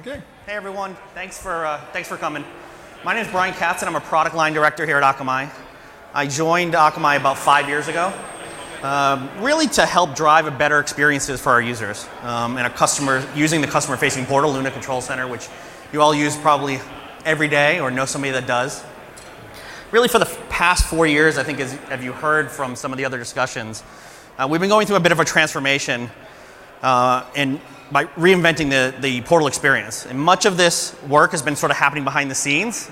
Okay. Hey everyone, thanks for coming. My name is Brian Katz and I'm a product line director here at Akamai. I joined Akamai about 5 years ago, really to help drive a better experiences for our users and our customers using the customer-facing portal, Luna Control Center, which you all use probably every day or know somebody that does. Really for the past 4 years, I think as you heard from some of the other discussions, we've been going through a bit of a transformation by reinventing the portal experience. And much of this work has been sort of happening behind the scenes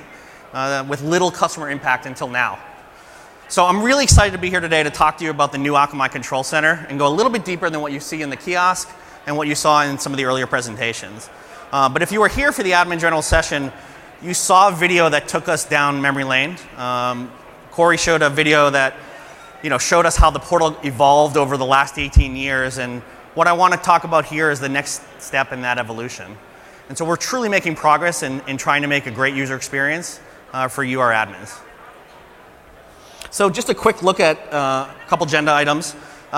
with little customer impact until now. So I'm really excited to be here today to talk to you about the new Akamai Control Center and go a little bit deeper than what you see in the kiosk and what you saw in some of the earlier presentations. But if you were here for the admin general session, you saw a video that took us down memory lane. Corey showed a video that showed us how the portal evolved over the last 18 years, and what I want to talk about here is the next step in that evolution. And so we're truly making progress in trying to make a great user experience for you, our admins. So just a quick look at a couple agenda items.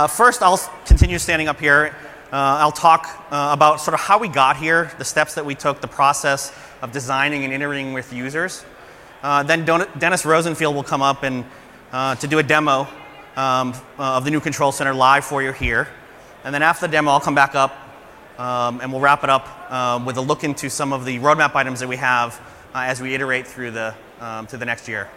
First, I'll continue standing up here. I'll talk about sort of how we got here, the steps that we took, the process of designing and iterating with users. Then Dennis Rosenfield will come up and to do a demo of the new Control Center live for you here. And then after the demo, I'll come back up and we'll wrap it up with a look into some of the roadmap items that we have as we iterate through to the next year.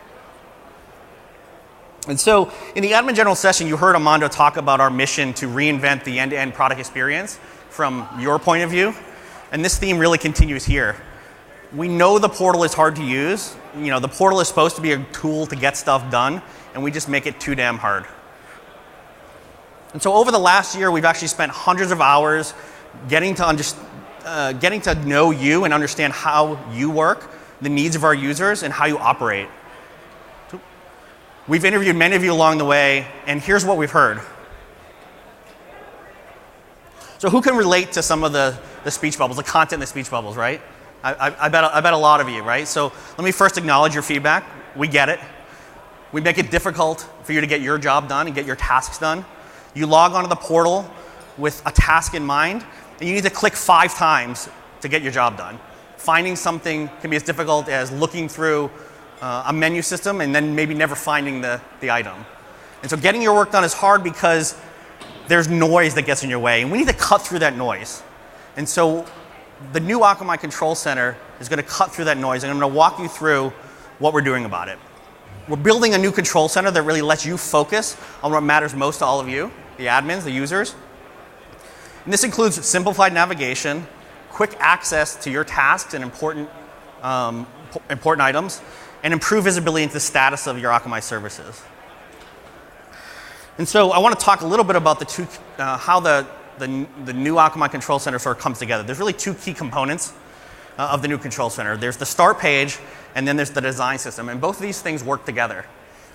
And so in the admin general session, you heard Armando talk about our mission to reinvent the end-to-end product experience from your point of view. And this theme really continues here. We know the portal is hard to use. The portal is supposed to be a tool to get stuff done, and we just make it too damn hard. And so over the last year, we've actually spent hundreds of hours getting to know you and understand how you work, the needs of our users, and how you operate. We've interviewed many of you along the way, and here's what we've heard. So who can relate to some of the speech bubbles, the content in the speech bubbles, right? I bet a lot of you, right? So let me first acknowledge your feedback. We get it. We make it difficult for you to get your job done and get your tasks done. You log onto the portal with a task in mind, and you need to click 5 times to get your job done. Finding something can be as difficult as looking through a menu system and then maybe never finding the item. And so getting your work done is hard because there's noise that gets in your way, and we need to cut through that noise. And so the new Akamai Control Center is going to cut through that noise, and I'm going to walk you through what we're doing about it. We're building a new control center that really lets you focus on what matters most to all of you, the admins, the users. And this includes simplified navigation, quick access to your tasks and important items, and improved visibility into the status of your Akamai services. And so I want to talk a little bit about how the new Akamai Control Center sort of comes together. There's really 2 key components of the new Control Center. There's the start page, and then there's the design system, and both of these things work together.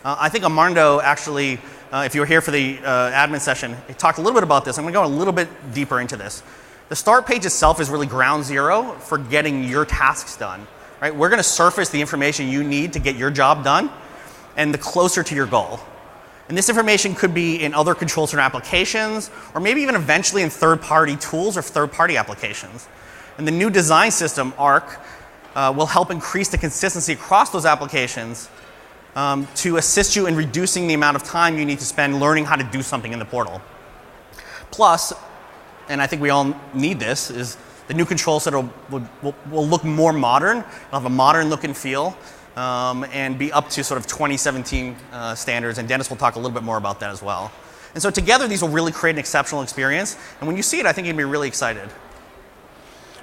I think Armando actually, if you were here for the admin session, he talked a little bit about this. I'm going to go a little bit deeper into this. The start page itself is really ground zero for getting your tasks done. Right? We're going to surface the information you need to get your job done and the closer to your goal. And this information could be in other Control Center applications, or maybe even eventually in third-party tools or third-party applications. And the new design system, ARC, will help increase the consistency across those applications to assist you in reducing the amount of time you need to spend learning how to do something in the portal. Plus, and I think we all need this, is the new Control Center will look more modern. It'll have a modern look and feel and be up to sort of 2017 standards, and Dennis will talk a little bit more about that as well. And so together, these will really create an exceptional experience, and when you see it, I think you'll be really excited.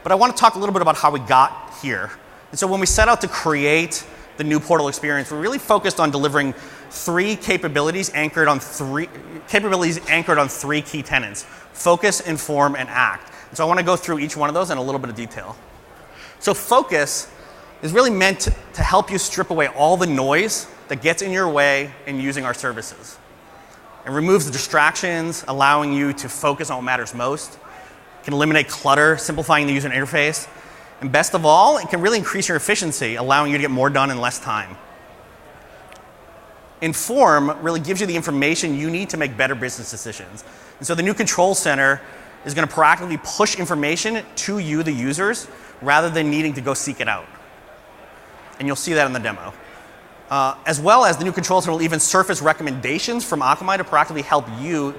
But I want to talk a little bit about how we got here. And so when we set out to create the new portal experience, we're really focused on delivering 3 capabilities anchored on 3 key tenets: focus, inform, and act. And so I want to go through each one of those in a little bit of detail. So focus is really meant to help you strip away all the noise that gets in your way in using our services. It removes the distractions, allowing you to focus on what matters most. It can eliminate clutter, simplifying the user interface. And best of all, it can really increase your efficiency, allowing you to get more done in less time. Inform really gives you the information you need to make better business decisions. And so the new Control Center is going to proactively push information to you, the users, rather than needing to go seek it out. And you'll see that in the demo. As well as the new control center will even surface recommendations from Akamai to proactively help you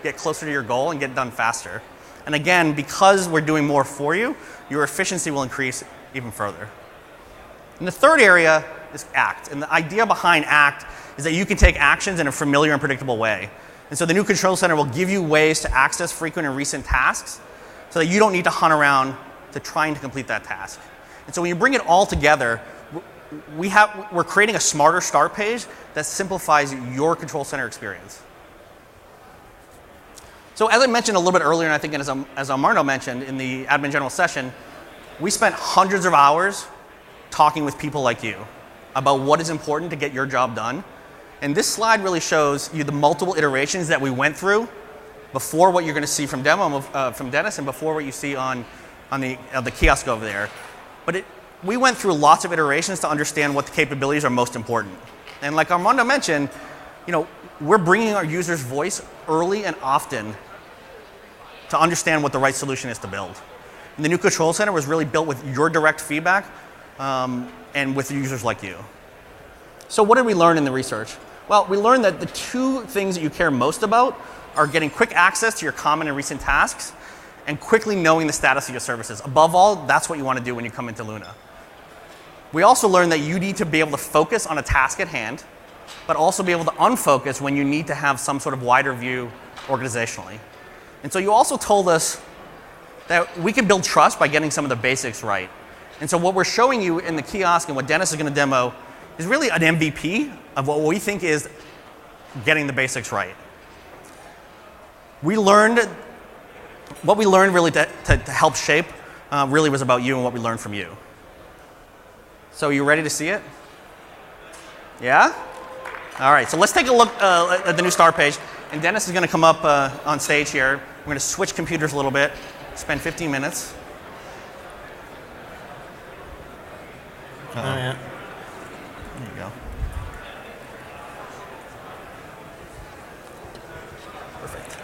get closer to your goal and get it done faster. And again, because we're doing more for you, your efficiency will increase even further. And the third area is Act. And the idea behind Act is that you can take actions in a familiar and predictable way. And so the new control center will give you ways to access frequent and recent tasks so that you don't need to hunt around to trying to complete that task. And so when you bring it all together, we're creating a smarter start page that simplifies your control center experience. So as I mentioned a little bit earlier, and I think as Armando mentioned in the admin general session, we spent hundreds of hours talking with people like you about what is important to get your job done. And this slide really shows you the multiple iterations that we went through before what you're going to see from demo from Dennis and before what you see on the kiosk over there. But we went through lots of iterations to understand what the capabilities are most important. And like Armando mentioned, we're bringing our users' voice early and often to understand what the right solution is to build. And the new control center was really built with your direct feedback and with users like you. So what did we learn in the research? Well, we learned that the two things that you care most about are getting quick access to your common and recent tasks and quickly knowing the status of your services. Above all, that's what you want to do when you come into Luna. We also learned that you need to be able to focus on a task at hand, but also be able to unfocus when you need to have some sort of wider view organizationally. And so you also told us that we can build trust by getting some of the basics right. And so what we're showing you in the kiosk and what Dennis is going to demo is really an MVP of what we think is getting the basics right. What we learned really to help shape really was about you and what we learned from you. So you ready to see it? Yeah? All right, so let's take a look at the new start page. And Dennis is going to come up on stage here. We're going to switch computers a little bit, spend 15 minutes. Oh, yeah. There you go. Perfect.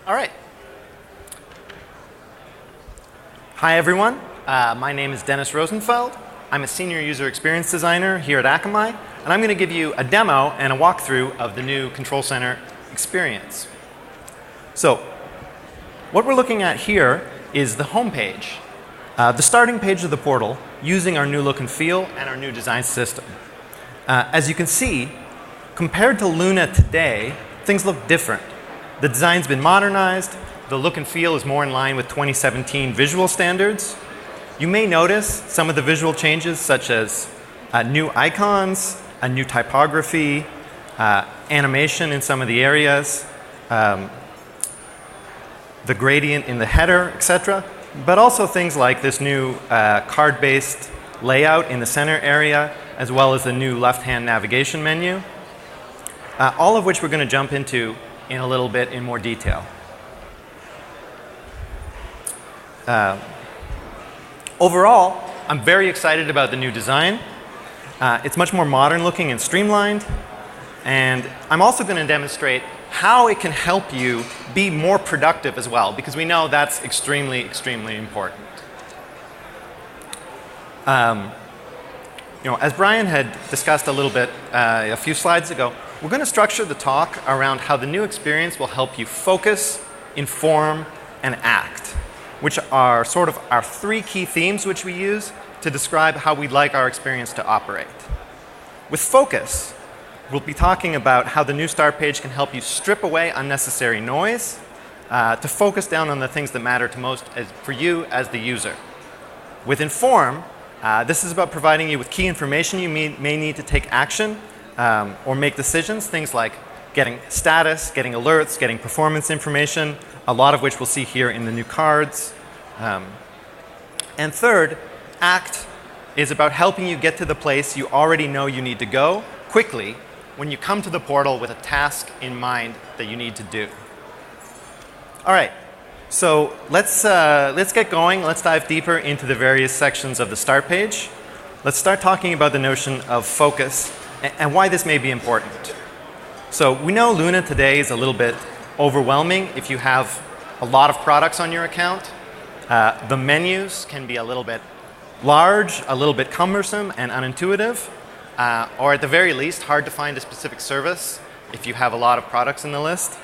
All right. Hi, everyone. My name is Dennis Rosenfeld. I'm a senior user experience designer here at Akamai, and I'm going to give you a demo and a walkthrough of the new Control Center experience. So, what we're looking at here is the home page, the starting page of the portal, using our new look and feel and our new design system. As you can see, compared to Luna today, things look different. The design's been modernized. The look and feel is more in line with 2017 visual standards. You may notice some of the visual changes, such as new icons, a new typography, animation in some of the areas, the gradient in the header, etc. But also things like this new card-based layout in the center area, as well as the new left-hand navigation menu, all of which we're going to jump into in a little bit in more detail. Overall, I'm very excited about the new design. It's much more modern looking and streamlined. And I'm also going to demonstrate how it can help you be more productive as well, because we know that's extremely, extremely important. As Brian had discussed a little bit a few slides ago, we're going to structure the talk around how the new experience will help you focus, inform, and act, which are sort of our three key themes which we use to describe how we'd like our experience to operate. With focus, we'll be talking about how the new start page can help you strip away unnecessary noise to focus down on the things that matter to most for you as the user. With inform, this is about providing you with key information you may need to take action or make decisions, things like getting status, getting alerts, getting performance information, a lot of which we'll see here in the new cards. And third, act is about helping you get to the place you already know you need to go quickly when you come to the portal with a task in mind that you need to do. All right, so let's get going. Let's dive deeper into the various sections of the start page. Let's start talking about the notion of focus and why this may be important. So we know Luna today is a little bit overwhelming if you have a lot of products on your account. The menus can be a little bit large, a little bit cumbersome and unintuitive, or at the very least, hard to find a specific service if you have a lot of products in the list.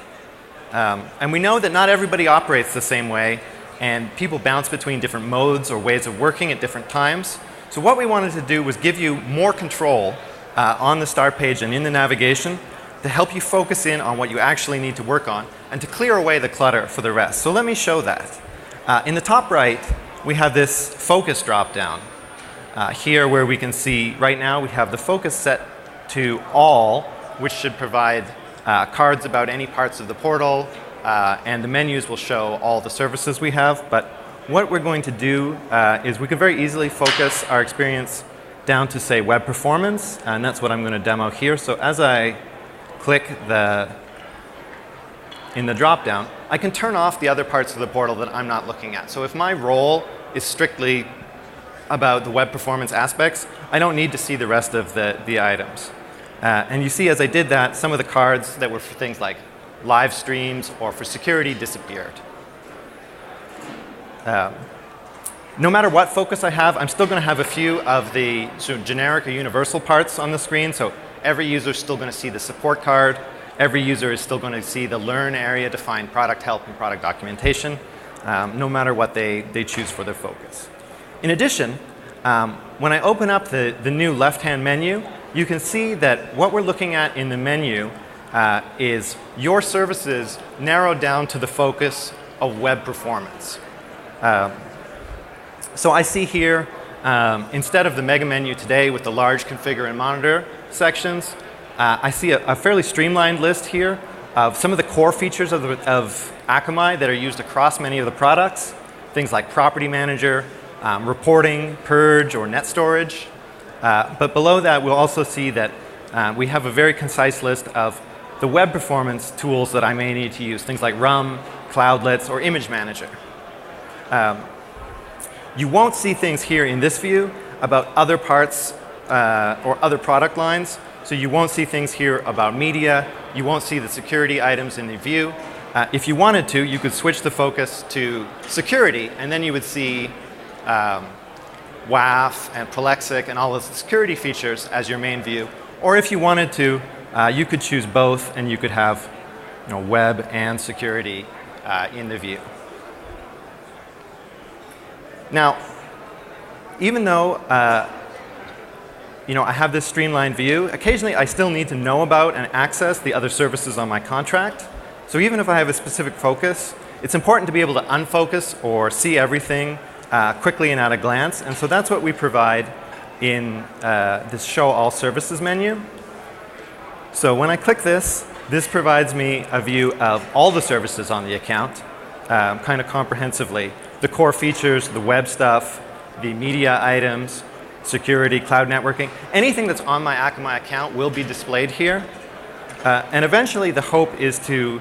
And we know that not everybody operates the same way, and people bounce between different modes or ways of working at different times. So what we wanted to do was give you more control on the start page and in the navigation to help you focus in on what you actually need to work on and to clear away the clutter for the rest. So let me show that. In the top right, we have this focus drop-down. Here where we can see right now we have the focus set to all, which should provide cards about any parts of the portal, and the menus will show all the services we have. But what we're going to do is we can very easily focus our experience down to, say, web performance, and that's what I'm going to demo here. So as I click in the drop-down, I can turn off the other parts of the portal that I'm not looking at. So if my role is strictly about the web performance aspects, I don't need to see the rest of the items. And you see as I did that, some of the cards that were for things like live streams or for security disappeared. No matter what focus I have, I'm still going to have a few of the sort of generic or universal parts on the screen. So every user is still going to see the support card. Every user is still going to see the learn area to find product help and product documentation, no matter what they choose for their focus. In addition, when I open up the new left-hand menu, you can see that what we're looking at in the menu is your services narrowed down to the focus of web performance. So I see here, instead of the mega menu today with the large configure and monitor sections, I see a fairly streamlined list here of some of the core features of Akamai that are used across many of the products, things like Property Manager, reporting, purge, or net storage. But below that, we'll also see that we have a very concise list of the web performance tools that I may need to use, things like RUM, Cloudlets, or Image Manager. You won't see things here in this view about other parts or other product lines. So you won't see things here about media. You won't see the security items in the view. If you wanted to, you could switch the focus to security, and then you would see WAF and Prolexic and all of the security features as your main view. Or if you wanted to, you could choose both, and you could have web and security in the view. Now, even though I have this streamlined view, occasionally I still need to know about and access the other services on my contract. So even if I have a specific focus, it's important to be able to unfocus or see everything quickly and at a glance. And so that's what we provide in this Show All Services menu. So when I click this provides me a view of all the services on the account, kind of comprehensively. The core features, the web stuff, the media items, security, cloud networking. Anything that's on my Akamai account will be displayed here. And eventually the hope is to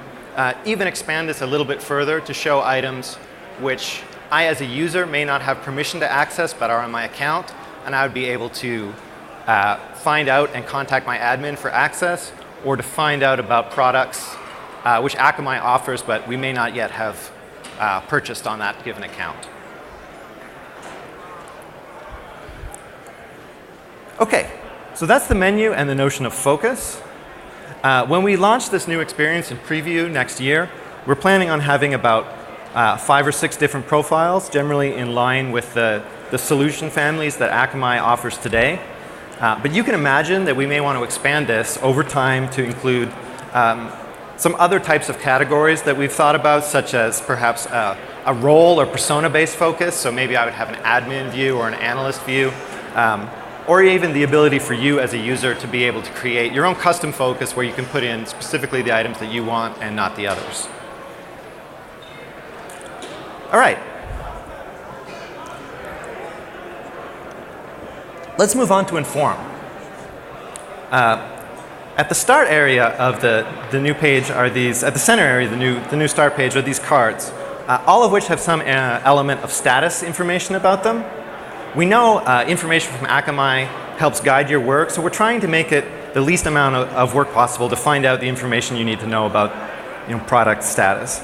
even expand this a little bit further to show items which I as a user may not have permission to access but are on my account, and I would be able to find out and contact my admin for access, or to find out about products which Akamai offers but we may not yet have purchased on that given account. Okay, so that's the menu and the notion of focus. When we launch this new experience in preview next year, we're planning on having about 5 or 6 different profiles, generally in line with the solution families that Akamai offers today. But you can imagine that we may want to expand this over time to include some other types of categories that we've thought about, such as perhaps a role or persona-based focus. So maybe I would have an admin view or an analyst view. Or even the ability for you as a user to be able to create your own custom focus where you can put in specifically the items that you want and not the others. All right. Let's move on to Inform. At the start area of the new page are these, at the center area, the new start page are these cards, all of which have some element of status information about them. We know information from Akamai helps guide your work, so we're trying to make it the least amount of work possible to find out the information you need to know about product status.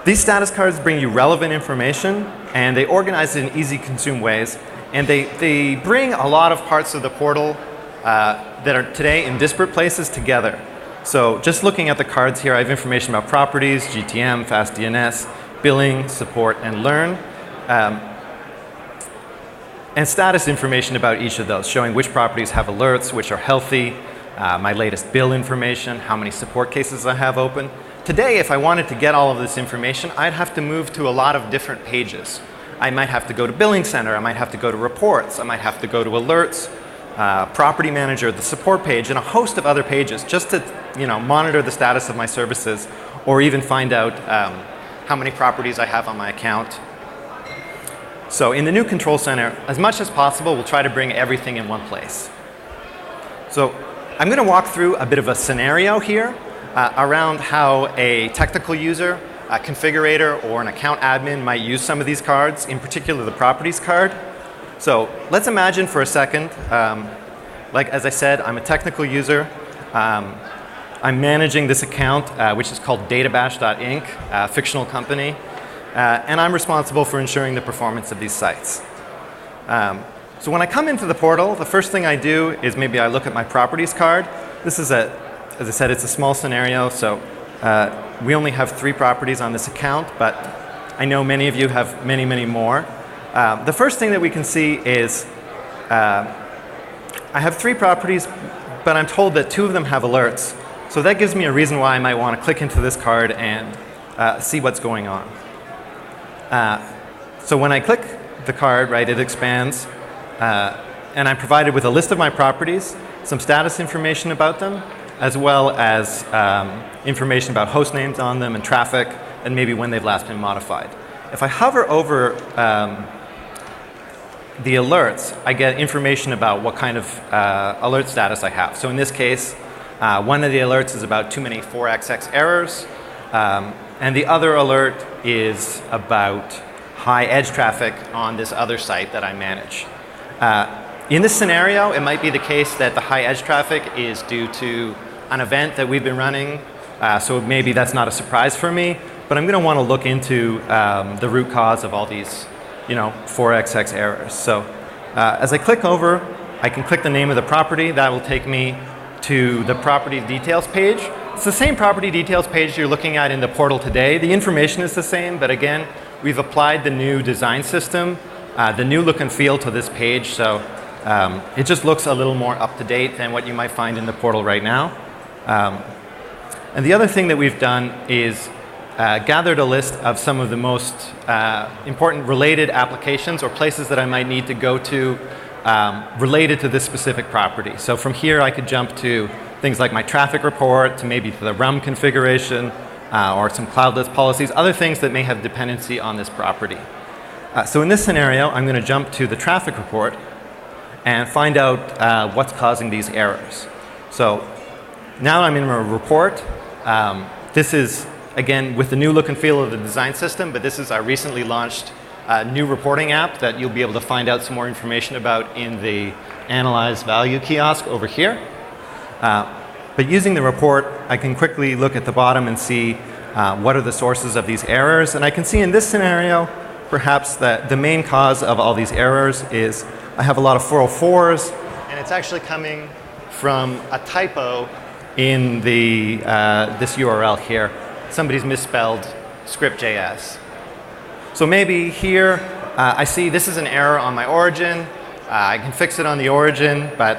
These status cards bring you relevant information, and they organize it in easy-to-consume ways. And they bring a lot of parts of the portal that are today in disparate places together. So just looking at the cards here, I have information about properties, GTM, fast DNS, billing, support, and learn. And status information about each of those, showing which properties have alerts, which are healthy, my latest bill information, how many support cases I have open. Today, if I wanted to get all of this information, I'd have to move to a lot of different pages. I might have to go to Billing Center, I might have to go to Reports, I might have to go to Alerts, Property Manager, the support page, and a host of other pages just to monitor the status of my services, or even find out how many properties I have on my account. So in the new Control Center, as much as possible, we'll try to bring everything in one place. So I'm going to walk through a bit of a scenario here around how a technical user, a configurator, or an account admin might use some of these cards, in particular the properties card. So let's imagine for a second, like as I said, I'm a technical user. I'm managing this account, which is called databash.inc, a fictional company. And I'm responsible for ensuring the performance of these sites. So when I come into the portal, the first thing I do is maybe I look at my properties card. This is as I said, it's a small scenario, so we only have 3 properties on this account, but I know many of you have many, many more. The first thing that we can see is I have 3 properties, but I'm told that 2 of them have alerts. So that gives me a reason why I might want to click into this card and see what's going on. So when I click the card, right, it expands, and I'm provided with a list of my properties, some status information about them, as well as information about host names on them and traffic, and maybe when they've last been modified. If I hover over the alerts, I get information about what kind of alert status I have. So in this case, one of the alerts is about too many 4xx errors, and the other alert is about high edge traffic on this other site that I manage. In this scenario, it might be the case that the high edge traffic is due to an event that we've been running, so maybe that's not a surprise for me, but I'm going to want to look into the root cause of all these 4xx errors. So as I click over, I can click the name of the property. That will take me to the property details page. It's the same property details page you're looking at in the portal today. The information is the same, but again, we've applied the new design system, the new look and feel to this page, so it just looks a little more up to date than what you might find in the portal right now. And the other thing that we've done is gathered a list of some of the most important related applications or places that I might need to go to related to this specific property. So from here I could jump to things like my traffic report, to maybe the RUM configuration, or some cloudless policies, other things that may have dependency on this property. So in this scenario, I'm going to jump to the traffic report and find out what's causing these errors. So now I'm in a report. This is, again, with the new look and feel of the design system, but this is our recently launched new reporting app that you'll be able to find out some more information about in the Analyze Value kiosk over here. But using the report, I can quickly look at the bottom and see what are the sources of these errors. And I can see in this scenario, perhaps that the main cause of all these errors is I have a lot of 404s, and it's actually coming from a typo in the this URL here. Somebody's misspelled script.js. So maybe here I see this is an error on my origin. I can fix it on the origin, but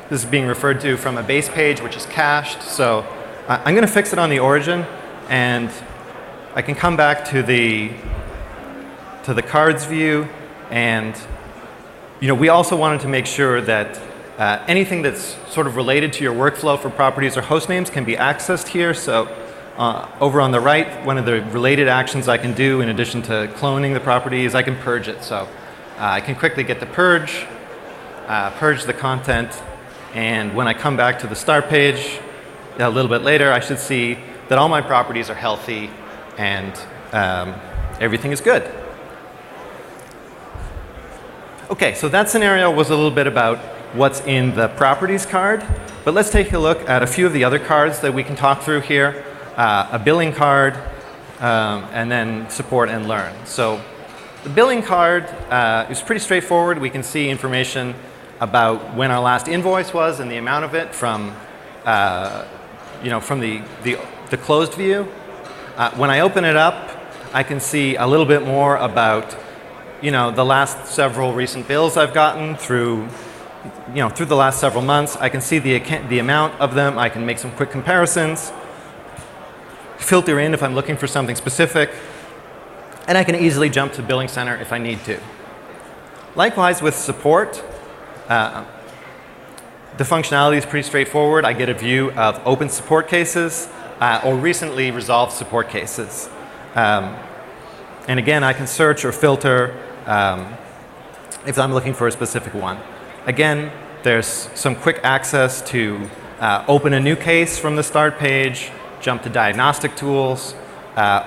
this is being referred to from a base page which is cached. So I'm going to fix it on the origin, and I can come back to the cards view, and we also wanted to make sure that anything that's sort of related to your workflow for properties or host names can be accessed here. So over on the right, one of the related actions I can do in addition to cloning the property is I can purge it. So I can quickly get the purge the content, and when I come back to the start page a little bit later, I should see that all my properties are healthy and everything is good. Okay, so that scenario was a little bit about what's in the properties card. But let's take a look at a few of the other cards that we can talk through here. A billing card, and then support and learn. So the billing card is pretty straightforward. We can see information about when our last invoice was and the amount of it from, from the closed view. When I open it up, I can see a little bit more about, the last several recent bills I've gotten through the last several months. I can see the amount of them. I can make some quick comparisons, filter in if I'm looking for something specific, and I can easily jump to Billing Center if I need to. Likewise with support, the functionality is pretty straightforward. I get a view of open support cases or recently resolved support cases. And again, I can search or filter if I'm looking for a specific one. Again, there's some quick access to open a new case from the start page, jump to diagnostic tools,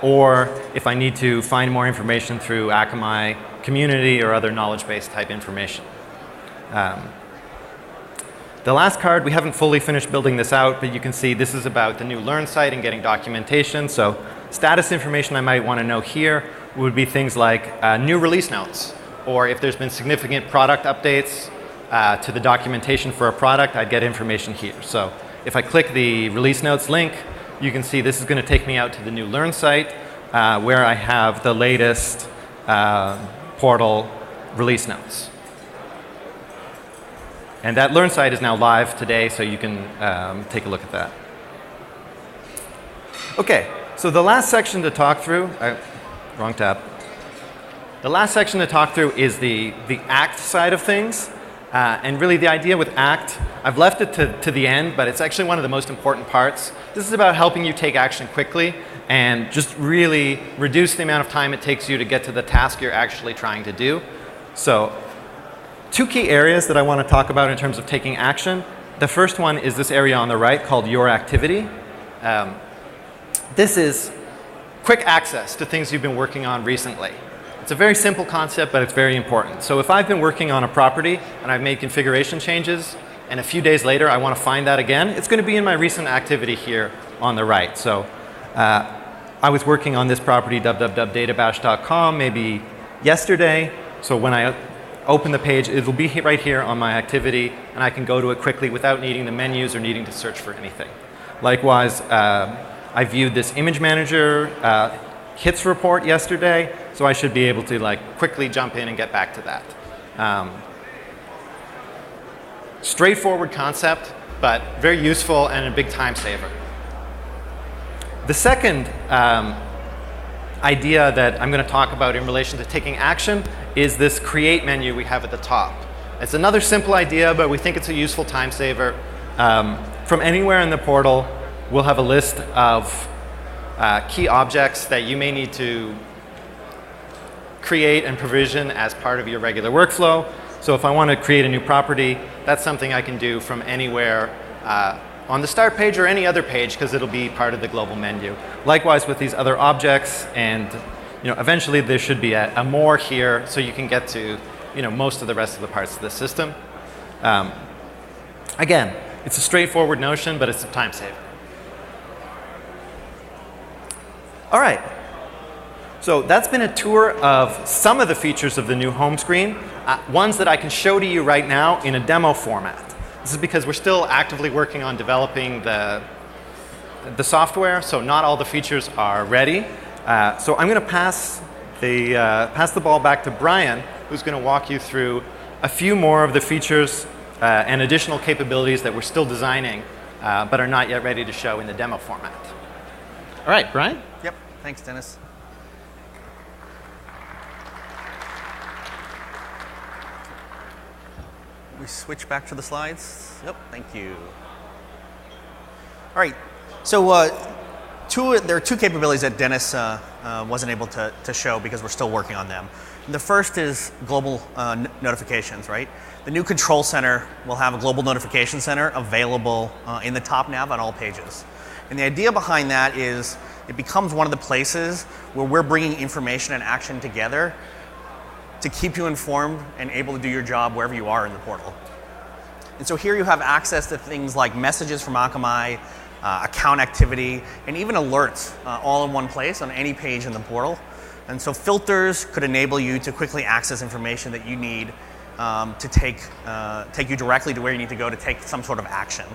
or if I need to find more information through Akamai community or other knowledge-based type information. The last card, we haven't fully finished building this out, but you can see this is about the new Learn site and getting documentation. So status information I might want to know here would be things like new release notes, or if there's been significant product updates to the documentation for a product, I'd get information here. So if I click the release notes link, you can see this is going to take me out to the new Learn site where I have the latest portal release notes. And that Learn site is now live today, so you can take a look at that. Okay, so the last section to talk through, wrong tab. The last section to talk through is the ACT side of things. And really the idea with ACT, I've left it to the end, but it's actually one of the most important parts. This is about helping you take action quickly and just really reduce the amount of time it takes you to get to the task you're actually trying to do. So two key areas that I want to talk about in terms of taking action. The first one is this area on the right called Your Activity. This is quick access to things you've been working on recently. It's a very simple concept, but it's very important. So if I've been working on a property and I've made configuration changes, and a few days later I want to find that again, it's going to be in my recent activity here on the right. So I was working on this property, www.databash.com, maybe yesterday. So when I open the page, it will be right here on my activity, and I can go to it quickly without needing the menus or needing to search for anything. Likewise, I viewed this image manager hits report yesterday, so I should be able to quickly jump in and get back to that. Straightforward concept, but very useful and a big time saver. The second idea that I'm going to talk about in relation to taking action is this create menu we have at the top. It's another simple idea, but we think it's a useful time saver. From anywhere in the portal, we'll have a list of key objects that you may need to create and provision as part of your regular workflow. So if I want to create a new property, that's something I can do from anywhere on the start page or any other page, because it'll be part of the global menu. Likewise with these other objects, and eventually there should be a more here, so you can get to most of the rest of the parts of the system. Again, it's a straightforward notion, but it's a time saver. All right. So that's been a tour of some of the features of the new home screen, ones that I can show to you right now in a demo format. This is because we're still actively working on developing the software, so not all the features are ready. So I'm going to pass the ball back to Brian, who's going to walk you through a few more of the features and additional capabilities that we're still designing, but are not yet ready to show in the demo format. All right, Brian? Yep, thanks, Dennis. We switch back to the slides. Yep, thank you. All right, so there are two capabilities that Dennis wasn't able to show because we're still working on them. The first is global notifications, right? The new control center will have a global notification center available in the top nav on all pages. And the idea behind that is it becomes one of the places where we're bringing information and action together to keep you informed and able to do your job wherever you are in the portal. And so here you have access to things like messages from Akamai, account activity, and even alerts all in one place on any page in the portal. And so filters could enable you to quickly access information that you need to take you directly to where you need to go to take some sort of action.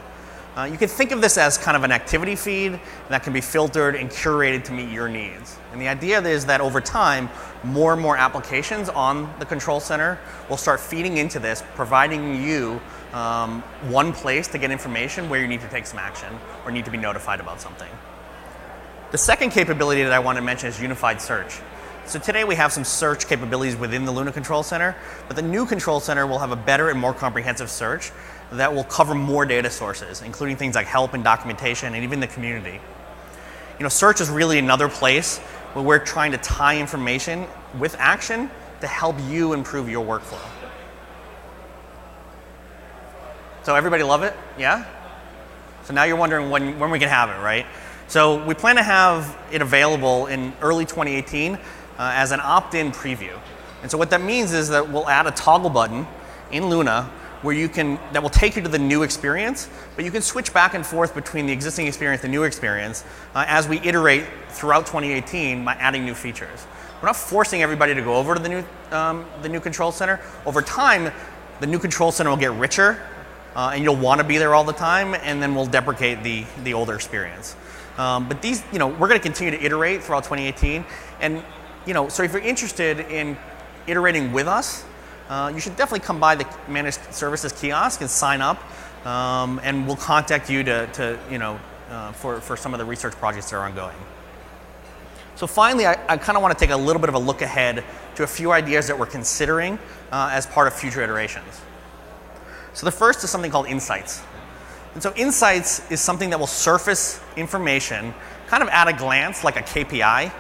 You can think of this as kind of an activity feed that can be filtered and curated to meet your needs. And the idea is that over time, more and more applications on the control center will start feeding into this, providing you one place to get information where you need to take some action or need to be notified about something. The second capability that I want to mention is unified search. So today we have some search capabilities within the Luna Control Center, but the new Control Center will have a better and more comprehensive search that will cover more data sources, including things like help and documentation and even the community. You know, search is really another place where we're trying to tie information with action to help you improve your workflow. So everybody love it? Yeah? So now you're wondering when we can have it, right? So we plan to have it available in early 2018 as an opt-in preview. And so what that means is that we'll add a toggle button in Luna where that will take you to the new experience, but you can switch back and forth between the existing experience and the new experience as we iterate throughout 2018 by adding new features. We're not forcing everybody to go over to the new control center. Over time, the new control center will get richer, and you'll want to be there all the time, and then we'll deprecate the older experience. But these, we're going to continue to iterate throughout 2018, and so if you're interested in iterating with us, you should definitely come by the Managed Services kiosk and sign up, and we'll contact you for some of the research projects that are ongoing. So finally, I kind of want to take a little bit of a look ahead to a few ideas that we're considering as part of future iterations. So the first is something called Insights. And so Insights is something that will surface information kind of at a glance, like a KPI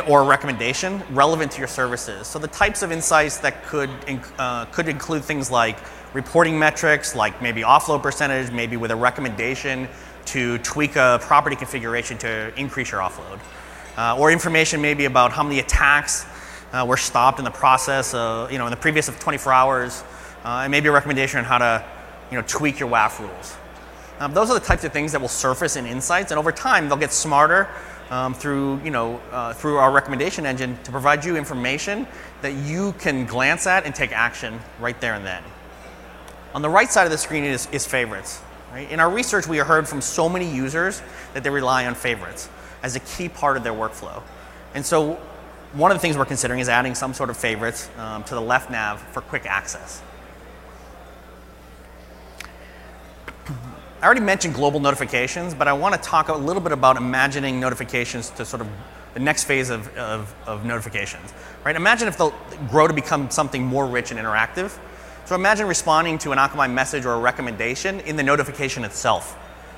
or a recommendation relevant to your services. So the types of insights that could include things like reporting metrics, like maybe offload percentage, maybe with a recommendation to tweak a property configuration to increase your offload. Or information maybe about how many attacks were stopped in the process, in the previous 24 hours, and maybe a recommendation on how to tweak your WAF rules. Those are the types of things that will surface in Insights, and over time they'll get smarter through our recommendation engine to provide you information that you can glance at and take action right there and then. On the right side of the screen is favorites. Right? In our research, we heard from so many users that they rely on favorites as a key part of their workflow. And so one of the things we're considering is adding some sort of favorites to the left nav for quick access. I already mentioned global notifications, but I want to talk a little bit about imagining notifications to sort of the next phase of notifications. Right? Imagine if they'll grow to become something more rich and interactive. So imagine responding to an Akamai message or a recommendation in the notification itself.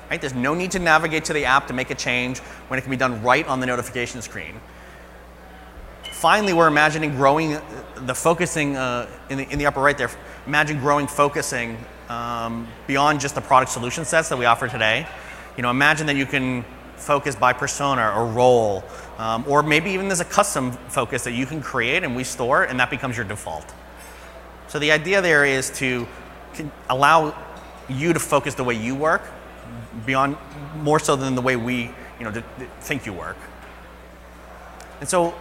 Right? There's no need to navigate to the app to make a change when it can be done right on the notification screen. Finally, we're imagining growing the focusing in the upper right there. Imagine growing focusing beyond just the product solution sets that we offer today. Imagine that you can focus by persona or role, or maybe even there's a custom focus that you can create and we store, and that becomes your default. So the idea there is to allow you to focus the way you work, beyond more so than the way we think you work. And so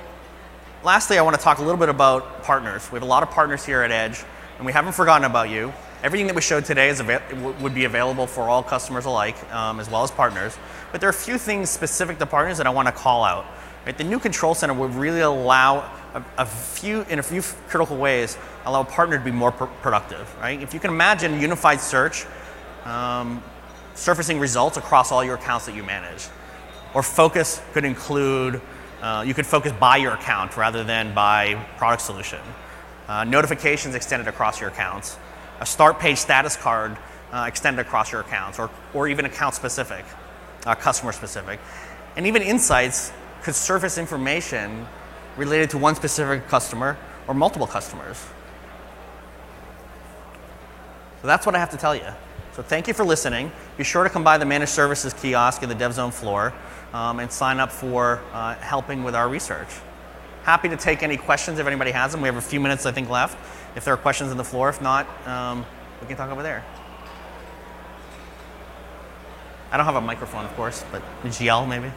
lastly, I want to talk a little bit about partners. We have a lot of partners here at Edge, and we haven't forgotten about you. Everything that we showed today would be available for all customers alike, as well as partners. But there are a few things specific to partners that I want to call out. Right? The new control center would really allow in a few critical ways, allow a partner to be more productive. Right? If you can imagine unified search surfacing results across all your accounts that you manage. Or focus could include, you could focus by your account rather than by product solution. Notifications extended across your accounts. A start page status card extended across your accounts, or even account specific, customer specific. And even Insights could surface information related to one specific customer or multiple customers. So that's what I have to tell you. So thank you for listening. Be sure to come by the Managed Services kiosk in the Dev Zone floor and sign up for helping with our research. Happy to take any questions if anybody has them. We have a few minutes, I think, left. If there are questions on the floor, if not, we can talk over there. I don't have a microphone, of course, but just yell maybe.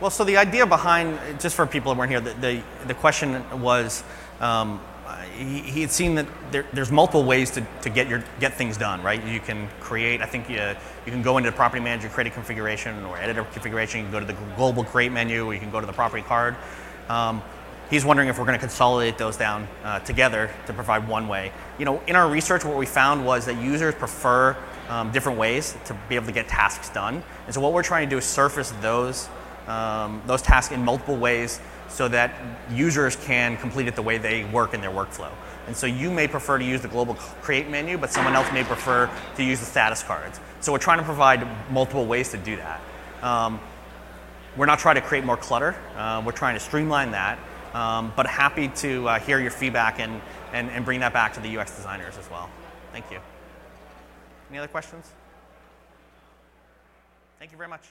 Well, so the idea behind, just for people that weren't here, the question was, he had seen that there's multiple ways to get things done, right? You can create, I think you can go into the property manager, create a configuration, or edit a configuration. You can go to the global create menu, or you can go to the property card. He's wondering if we're going to consolidate those down together to provide one way. You know, in our research, what we found was that users prefer different ways to be able to get tasks done. And so what we're trying to do is surface those tasks in multiple ways so that users can complete it the way they work in their workflow. And so you may prefer to use the global create menu, but someone else may prefer to use the status cards. So we're trying to provide multiple ways to do that. We're not trying to create more clutter. We're trying to streamline that, but happy to hear your feedback and bring that back to the UX designers as well. Thank you. Any other questions? Thank you very much.